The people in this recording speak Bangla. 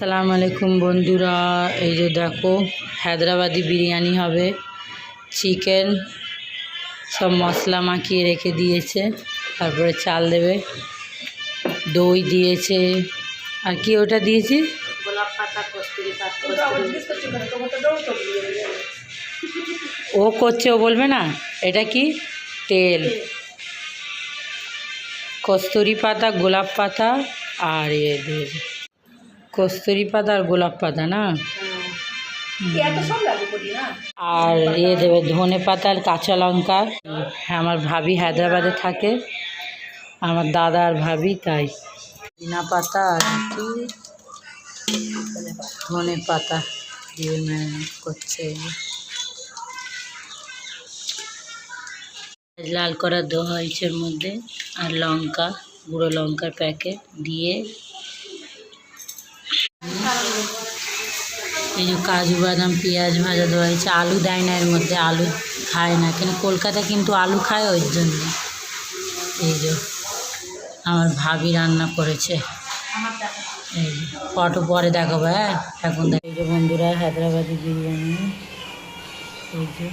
আসসালামু আলাইকুম বন্ধুরা, এই যে দেখো হায়দ্রাবাদি বিরিয়ানি হবে। চিকেন সব মশলা মাখিয়ে রেখে দিয়েছে, তারপরে চাল দেবে, দই দিয়েছে, আর কি ওটা দিয়েছি গোলাপ পাতা, কস্তুরি পাতা। ও করছে, ও বলবে না এটা কি তেল, কস্তুরি পাতা, গোলাপ পাতা আর দিয়েছে কস্তুরি পাতা আর গোলাপ পাতা না, আর দেবে ধনে পাতা আর কাঁচা লঙ্কা। আমার ভাবি হায়দ্রাবাদে থাকে, আমার দাদা আর ভাবি, তাই পুদিনা পাতা আর কি ধনে পাতা দিয়ে ম্যারিনেট করছে। লাল করা দেওয়া হয়েছে এর মধ্যে, আর লঙ্কা, গুঁড়ো লঙ্কার প্যাকেট দিয়ে, এই যে কাজু বাদাম পেঁয়াজ ভাজা দেওয়া হয়েছে। আলু দেয় না এর মধ্যে, আলু খায় না, কেন কলকাতা কিন্তু আলু খায়, ওই জন্য। এই যে আমার ভাবি রান্না করেছে, এই যে ফটো পরে দেখাবো। হ্যাঁ, এখন এই যে বন্ধুরা হায়দ্রাবাদি বিরিয়ানি, এই যে